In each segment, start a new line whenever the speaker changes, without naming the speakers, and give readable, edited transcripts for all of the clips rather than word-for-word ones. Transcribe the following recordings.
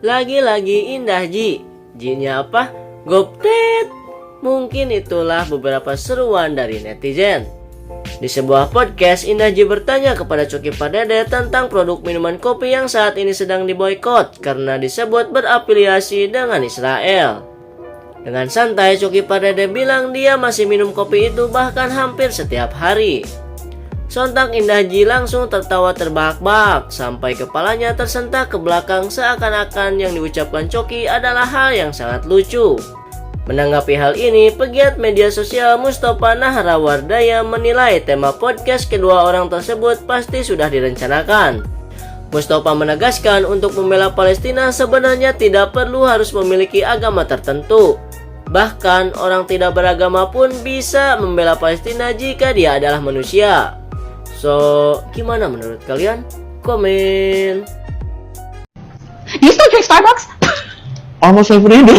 Lagi-lagi Indah Ji. Ji-nya apa? Goptet. Mungkin itulah beberapa seruan dari netizen. Di sebuah podcast, Indah Ji bertanya kepada Coki Pardede tentang produk minuman kopi yang saat ini sedang diboykot karena disebut berafiliasi dengan Israel. Dengan santai, Coki Pardede bilang dia masih minum kopi itu bahkan hampir setiap hari. Sontak Indah Ji langsung tertawa terbahak-bahak sampai kepalanya tersentak ke belakang seakan-akan yang diucapkan Coki adalah hal yang sangat lucu. Menanggapi hal ini, pegiat media sosial Mustafa Nahrawardaya menilai tema podcast kedua orang tersebut pasti sudah direncanakan. Mustafa menegaskan untuk membela Palestina sebenarnya tidak perlu harus memiliki agama tertentu. Bahkan orang tidak beragama pun bisa membela Palestina jika dia adalah manusia. So, gimana menurut kalian? Komen.
You still drink Starbucks?
Almost every day.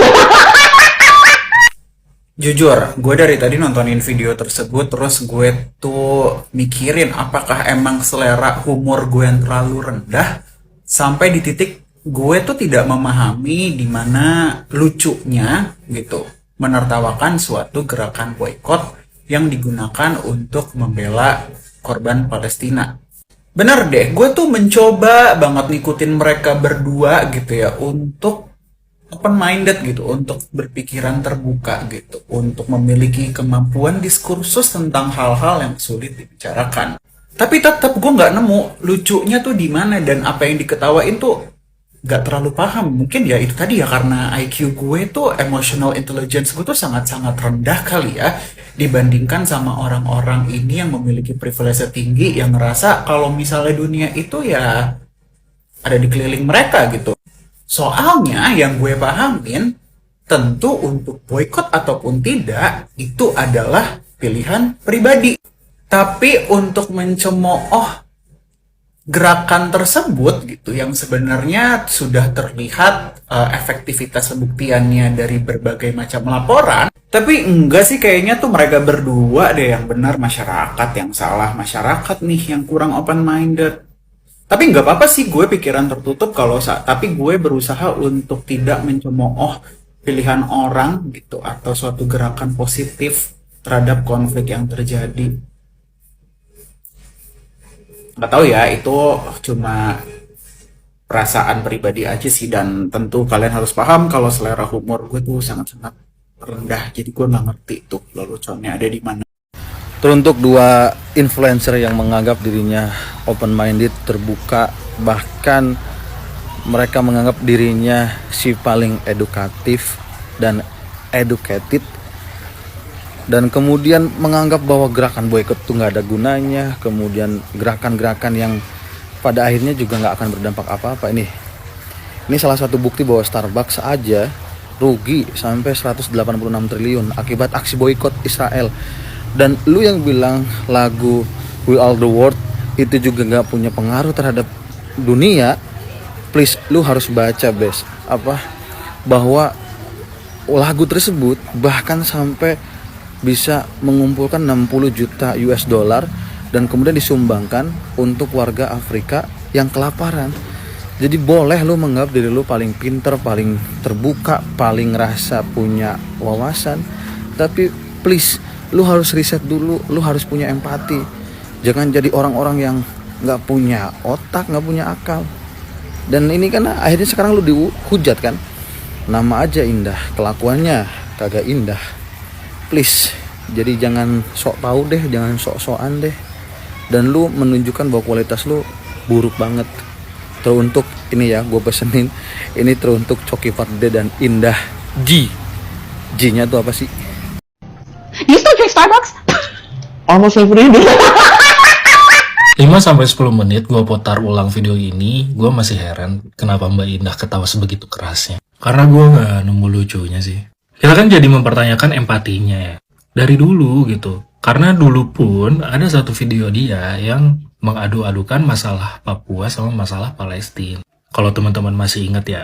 Jujur, gue dari tadi nontonin video tersebut, terus gue tuh mikirin apakah emang selera humor gue yang terlalu rendah, sampai di titik gue tuh tidak memahami di mana lucunya gitu menertawakan suatu gerakan boykot yang digunakan untuk membela korban Palestina. Bener deh, gue tuh mencoba banget ngikutin mereka berdua gitu ya, untuk open-minded gitu, untuk berpikiran terbuka gitu, untuk memiliki kemampuan diskursus tentang hal-hal yang sulit dibicarakan. Tapi tetap gue nggak nemu lucunya tuh di mana, dan apa yang diketawain tuh nggak terlalu paham. Mungkin ya itu tadi ya, karena IQ gue tuh, emotional intelligence gue tuh sangat-sangat rendah kali ya, dibandingkan sama orang-orang ini yang memiliki privilege tinggi, yang ngerasa kalau misalnya dunia itu ya ada di keliling mereka gitu. Soalnya yang gue pahamin, tentu untuk boykot ataupun tidak itu adalah pilihan pribadi. Tapi untuk mencemooh gerakan tersebut gitu, yang sebenarnya sudah terlihat efektivitas pembuktiannya dari berbagai macam laporan, tapi enggak sih, kayaknya tuh mereka berdua deh yang benar, masyarakat yang salah, masyarakat nih yang kurang open-minded. Tapi nggak apa-apa sih, gue pikiran tertutup tapi gue berusaha untuk tidak mencemooh pilihan orang gitu, atau suatu gerakan positif terhadap konflik yang terjadi. Nggak tahu ya, itu cuma perasaan pribadi aja sih, dan tentu kalian harus paham kalau selera humor gue tuh sangat-sangat rendah, jadi gue nggak ngerti tuh leluconnya ada di mana.
Teruntuk dua influencer yang menganggap dirinya open-minded, terbuka, bahkan mereka menganggap dirinya si paling edukatif dan educated, dan kemudian menganggap bahwa gerakan boykot itu nggak ada gunanya, kemudian gerakan-gerakan yang pada akhirnya juga nggak akan berdampak apa-apa. Ini salah satu bukti bahwa Starbucks aja rugi sampai 186 triliun akibat aksi boykot Israel. Dan lu yang bilang lagu We Are The World itu juga gak punya pengaruh terhadap dunia, please lu harus baca bahwa lagu tersebut bahkan sampai bisa mengumpulkan 60 juta US dollar dan kemudian disumbangkan untuk warga Afrika yang kelaparan. Jadi boleh lu menganggap diri lu paling pinter, paling terbuka, paling ngerasa punya wawasan, tapi please lu harus riset dulu, lu harus punya empati. Jangan jadi orang-orang yang gak punya otak, gak punya akal. Dan ini kan akhirnya sekarang lu dihujat kan. Nama aja indah, kelakuannya kagak indah. Please, jadi jangan sok tahu deh, jangan sok-sokan deh. Dan lu menunjukkan bahwa kualitas lu buruk banget. Teruntuk ini ya, gue pesenin, ini teruntuk Coki Pardede dan Indah Ji. Ji-nya tuh apa sih?
You still drink Starbucks?
Almost every day.
5-10 menit gue putar ulang video ini, gue masih heran kenapa Mbak Indah ketawa sebegitu kerasnya. Karena gue gak nemu lucunya sih. Kita kan jadi mempertanyakan empatinya ya. Dari dulu gitu. Karena dulu pun ada satu video dia yang mengadu-adukan masalah Papua sama masalah Palestina. Kalau teman-teman masih ingat ya.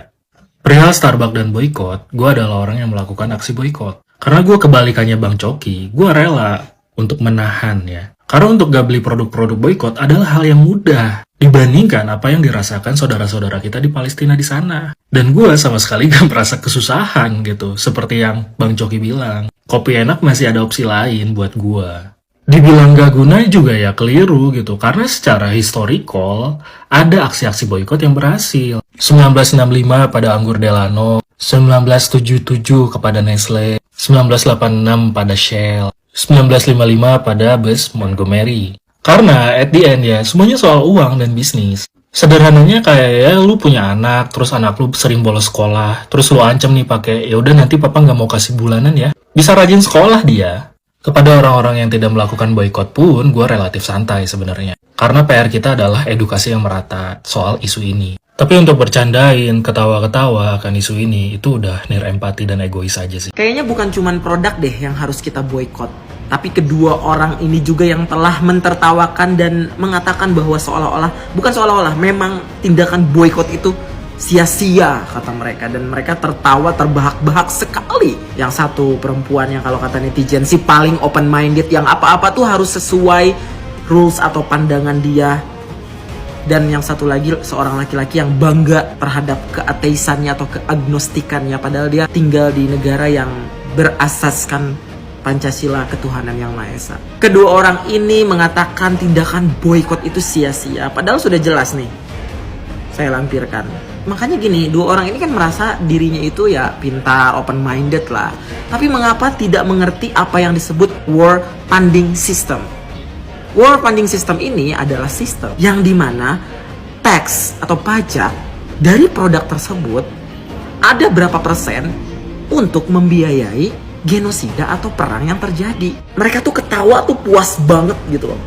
Perihal Starbucks dan boykot, gue adalah orang yang melakukan aksi boykot. Karena gue kebalikannya Bang Coki, gue rela untuk menahan ya. Karena untuk gak beli produk-produk boykot adalah hal yang mudah. dibandingkan apa yang dirasakan saudara-saudara kita di Palestina di sana. Dan gue sama sekali gak merasa kesusahan gitu, seperti yang Bang Coki bilang. Kopi enak masih ada opsi lain buat gue. Dibilang gak guna juga ya keliru gitu, karena secara historical ada aksi-aksi boykot yang berhasil. 1965 pada Anggur Delano, 1977 kepada Nestle, 1986 pada Shell, 1955 pada bus Montgomery. Karena at the end ya semuanya soal uang dan bisnis. Sederhananya kayak ya lu punya anak, terus anak lu sering bolos sekolah, terus lu ancam nih pakai ya udah nanti papa nggak mau kasih bulanan ya, bisa rajin sekolah dia. Kepada orang-orang yang tidak melakukan boykot pun, gue relatif santai sebenarnya. Karena PR kita adalah edukasi yang merata soal isu ini. Tapi untuk bercandain, ketawa-ketawa akan isu ini, itu udah nir empati dan egois aja sih.
Kayaknya bukan cuman produk deh yang harus kita boykot, tapi kedua orang ini juga yang telah mentertawakan dan mengatakan bahwa bukan seolah-olah, memang tindakan boykot itu sia-sia kata mereka, dan mereka tertawa terbahak-bahak sekali. Yang satu perempuan yang kalau kata netizen si paling open minded, yang apa-apa tuh harus sesuai rules atau pandangan dia. Dan yang satu lagi seorang laki-laki yang bangga terhadap keateisannya atau keagnostikannya, padahal dia tinggal di negara yang berasaskan Pancasila, ketuhanan yang Maha Esa. Kedua orang ini mengatakan tindakan boykot itu sia-sia, padahal sudah jelas nih saya lampirkan. Makanya gini, dua orang ini kan merasa dirinya itu ya pintar, open minded lah. Tapi mengapa tidak mengerti apa yang disebut war funding system? War funding system ini adalah sistem yang dimana tax atau pajak dari produk tersebut ada berapa persen untuk membiayai genosida atau perang yang terjadi. Mereka tuh ketawa tuh puas banget gitu loh.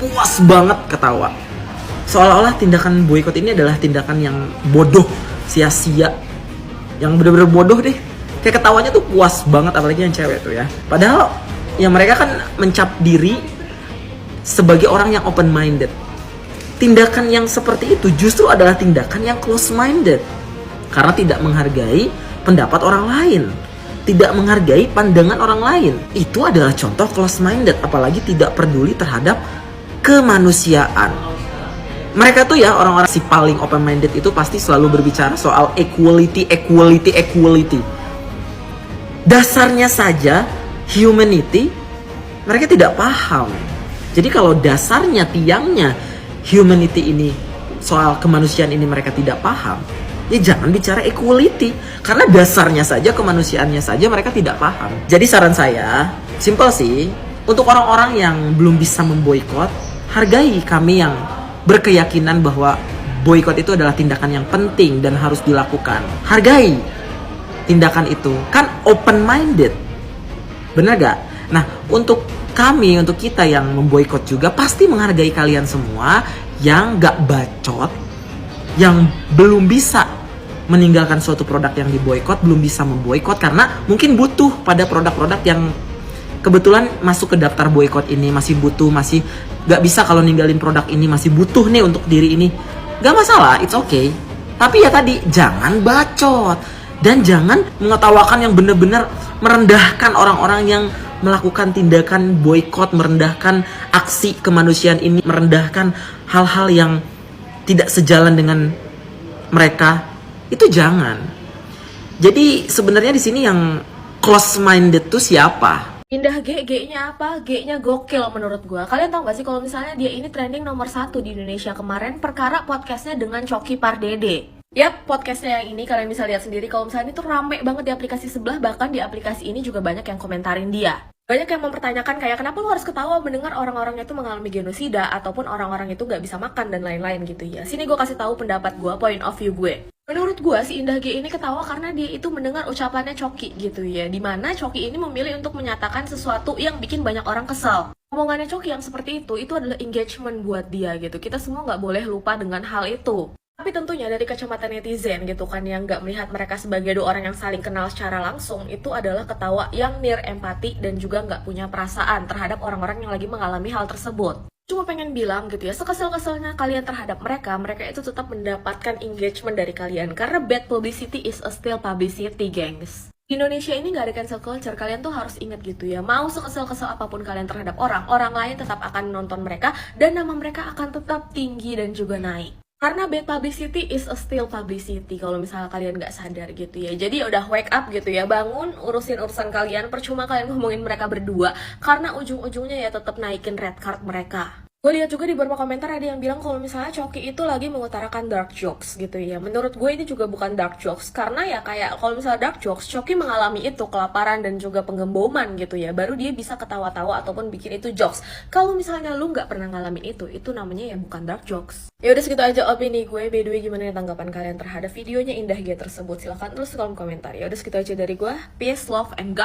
Puas banget ketawa. Seolah-olah tindakan boykot ini adalah tindakan yang bodoh, sia-sia, yang bener-bener bodoh deh. Kayak ketawanya tuh puas banget, apalagi yang cewek tuh ya. Padahal ya mereka kan mencap diri sebagai orang yang open minded. Tindakan yang seperti itu justru adalah tindakan yang close minded, karena tidak menghargai pendapat orang lain, tidak menghargai pandangan orang lain. Itu adalah contoh close minded, apalagi tidak peduli terhadap kemanusiaan. Mereka tuh ya orang-orang si paling open minded itu pasti selalu berbicara soal equality. Dasarnya saja humanity mereka tidak paham. Jadi kalau dasarnya, tiangnya humanity ini, soal kemanusiaan ini mereka tidak paham, ya jangan bicara equality, karena dasarnya saja, kemanusiaannya saja mereka tidak paham. Jadi saran saya simple sih, untuk orang-orang yang belum bisa memboikot, hargai kami yang berkeyakinan bahwa boykot itu adalah tindakan yang penting dan harus dilakukan. Hargai tindakan itu, kan open minded, bener gak? Nah, untuk kami, untuk kita yang memboykot juga pasti menghargai kalian semua yang gak bacot, yang belum bisa meninggalkan suatu produk yang diboykot, belum bisa memboykot karena mungkin butuh pada produk-produk yang kebetulan masuk ke daftar boykot ini, masih butuh, masih gak bisa kalau ninggalin produk ini, masih butuh nih untuk diri ini. Gak masalah, it's okay. Tapi ya tadi, jangan bacot. Dan jangan mengetawakan yang benar-benar merendahkan orang-orang yang melakukan tindakan boykot, merendahkan aksi kemanusiaan ini, merendahkan hal-hal yang tidak sejalan dengan mereka. Itu jangan. Jadi sebenarnya di sini yang close minded tuh siapa?
Indah G-nya apa? G-nya gokil menurut gue. Kalian tau gak sih kalau misalnya dia ini trending nomor 1 di Indonesia kemarin perkara podcastnya dengan Coki Pardede. Yap, podcastnya yang ini kalian bisa lihat sendiri kalau misalnya itu rame banget di aplikasi sebelah, bahkan di aplikasi ini juga banyak yang komentarin dia. Banyak yang mempertanyakan kayak kenapa lu harus ketawa mendengar orang-orang itu mengalami genosida ataupun orang-orang itu gak bisa makan dan lain-lain gitu ya. Sini gue kasih tahu pendapat gue, point of view gue. Menurut gue si Indah G ini ketawa karena dia itu mendengar ucapannya Coki gitu ya, dimana Coki ini memilih untuk menyatakan sesuatu yang bikin banyak orang kesal. Omongannya Coki yang seperti itu adalah engagement buat dia gitu. Kita semua nggak boleh lupa dengan hal itu. Tapi tentunya dari kacamata netizen gitu kan, yang nggak melihat mereka sebagai dua orang yang saling kenal secara langsung, itu adalah ketawa yang near empati dan juga nggak punya perasaan terhadap orang-orang yang lagi mengalami hal tersebut. Cuma pengen bilang gitu ya, sekesel-keselnya kalian terhadap mereka, mereka itu tetap mendapatkan engagement dari kalian. Karena bad publicity is a still publicity, gengs. Di Indonesia ini nggak ada cancel culture, kalian tuh harus ingat gitu ya. Mau sekesel-kesel apapun kalian terhadap orang lain tetap akan menonton mereka dan nama mereka akan tetap tinggi dan juga naik. Karena bad publicity is a still publicity kalau misalnya kalian nggak sadar gitu ya. Jadi udah wake up gitu ya, bangun, urusin urusan kalian. Percuma kalian ngomongin mereka berdua karena ujung-ujungnya ya tetap naikin red card mereka. Gue lihat juga di beberapa komentar ada yang bilang kalau misalnya Choky itu lagi mengutarakan dark jokes gitu ya. Menurut gue ini juga bukan dark jokes, karena ya kayak kalau misalnya dark jokes, Choky mengalami itu, kelaparan dan juga penggemboman gitu ya. Baru dia bisa ketawa-tawa ataupun bikin itu jokes. Kalau misalnya lu nggak pernah ngalamin itu namanya ya bukan dark jokes. Ya udah segitu aja opini gue. By the way, gimana tanggapan kalian terhadap videonya Indah G tersebut? Silahkan tulis di kolom komentar. Ya udah segitu aja dari gue. Peace, love, and God.